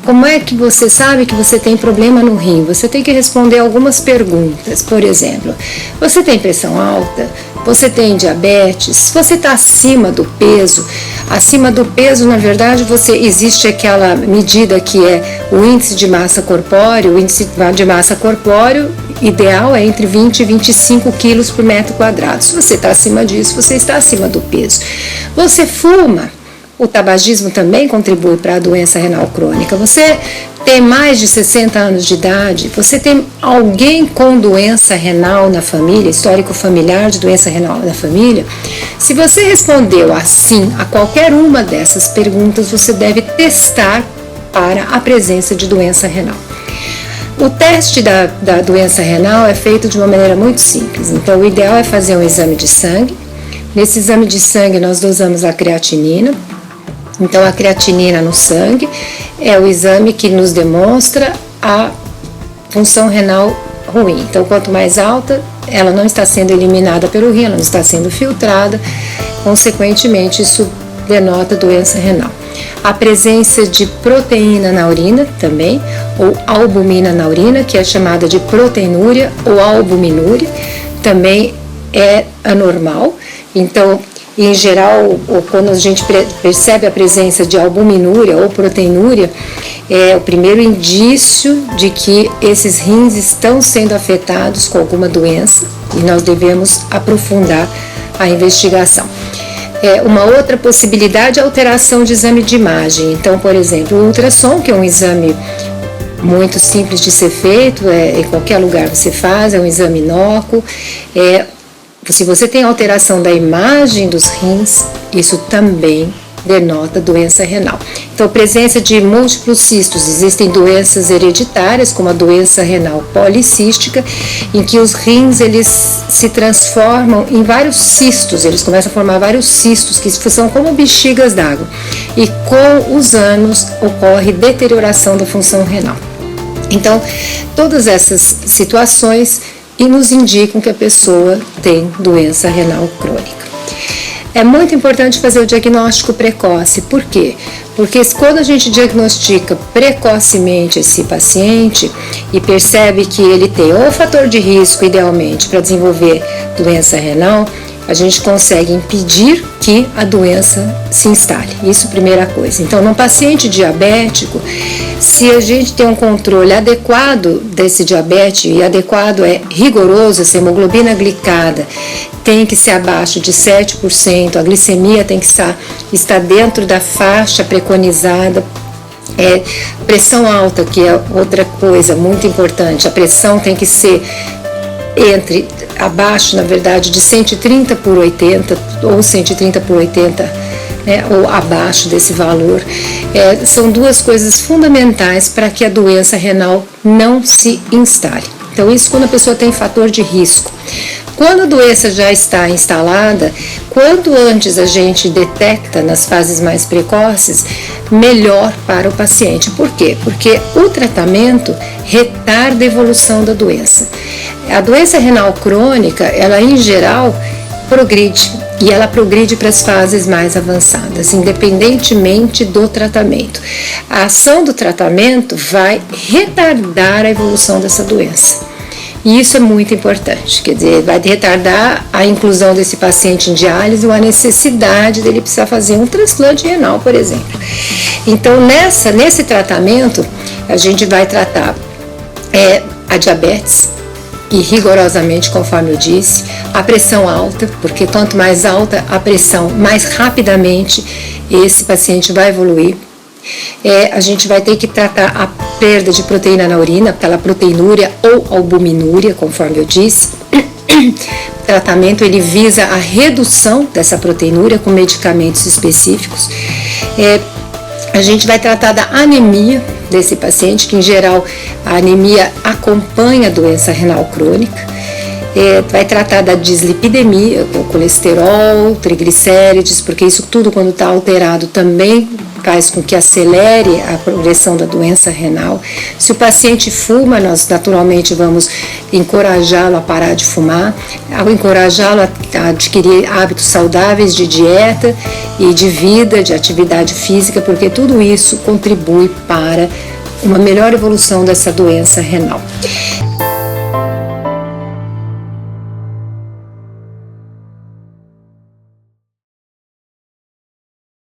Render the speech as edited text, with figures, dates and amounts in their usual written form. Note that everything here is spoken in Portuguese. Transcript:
Como é que você sabe que você tem problema no rim? Você tem que responder algumas perguntas. Por exemplo, você tem pressão alta? Você tem diabetes? Você está acima do peso? Acima do peso, na verdade, existe aquela medida que é o índice de massa corpóreo. O índice de massa corpóreo ideal é entre 20 e 25 quilos por metro quadrado. Se você está acima disso, você está acima do peso. Você fuma? O tabagismo também contribui para a doença renal crônica. Você tem mais de 60 anos de idade, você tem alguém com doença renal na família, histórico familiar de doença renal na família. Se você respondeu assim a qualquer uma dessas perguntas, você deve testar para a presença de doença renal. O teste da doença renal é feito de uma maneira muito simples. Então, o ideal é fazer um exame de sangue. Nesse exame de sangue, nós dosamos a creatinina. Então, a creatinina no sangue é o exame que nos demonstra a função renal ruim. Então, quanto mais alta, ela não está sendo eliminada pelo rim, ela não está sendo filtrada, consequentemente, isso denota doença renal. A presença de proteína na urina também, ou albumina na urina, que é chamada de proteinúria ou albuminúria, também é anormal. Então, em geral, quando a gente percebe a presença de albuminúria ou proteinúria, é o primeiro indício de que esses rins estão sendo afetados com alguma doença e nós devemos aprofundar a investigação. Uma outra possibilidade é a alteração de exame de imagem. Então, por exemplo, o ultrassom, que é um exame muito simples de ser feito, em qualquer lugar você faz, é um exame inócuo. Se você tem alteração da imagem dos rins, isso também denota doença renal. Então, presença de múltiplos cistos. Existem doenças hereditárias, como a doença renal policística, em que os rins eles se transformam em vários cistos, eles começam a formar vários cistos, que são como bexigas d'água. E com os anos ocorre deterioração da função renal. Então, todas essas situações nos indicam que a pessoa tem doença renal crônica. É muito importante fazer o diagnóstico precoce. Por quê? Porque quando a gente diagnostica precocemente esse paciente e percebe que ele tem ou fator de risco, idealmente, para desenvolver doença renal, a gente consegue impedir que a doença se instale. Isso é a primeira coisa. Então, num paciente diabético, se a gente tem um controle adequado desse diabetes, e adequado é rigoroso, essa hemoglobina glicada tem que ser abaixo de 7%, a glicemia tem que estar dentro da faixa preconizada. Pressão alta, que é outra coisa muito importante, a pressão tem que ser abaixo, na verdade, de 130 por 80 ou 130 por 80, ou abaixo desse valor. São duas coisas fundamentais para que a doença renal não se instale. Então, isso quando a pessoa tem fator de risco. Quando a doença já está instalada, quanto antes a gente detecta nas fases mais precoces, melhor para o paciente. Por quê? Porque o tratamento retarda a evolução da doença. A doença renal crônica, ela em geral progride, e ela progride para as fases mais avançadas, independentemente do tratamento. A ação do tratamento vai retardar a evolução dessa doença. E isso é muito importante, quer dizer, vai retardar a inclusão desse paciente em diálise ou a necessidade dele precisar fazer um transplante renal, por exemplo. Então, nesse tratamento, a gente vai tratar a diabetes, e rigorosamente, conforme eu disse, a pressão alta, porque quanto mais alta a pressão, mais rapidamente esse paciente vai evoluir. A gente vai ter que tratar a perda de proteína na urina, aquela proteinúria ou albuminúria, conforme eu disse. O tratamento ele visa a redução dessa proteinúria com medicamentos específicos. A gente vai tratar da anemia desse paciente, que em geral a anemia acompanha a doença renal crônica. Vai tratar da dislipidemia, com colesterol, triglicérides, porque isso tudo, quando está alterado, também faz com que acelere a progressão da doença renal. Se o paciente fuma, nós naturalmente vamos encorajá-lo a parar de fumar, ao encorajá-lo a adquirir hábitos saudáveis de dieta e de vida, de atividade física, porque tudo isso contribui para uma melhor evolução dessa doença renal.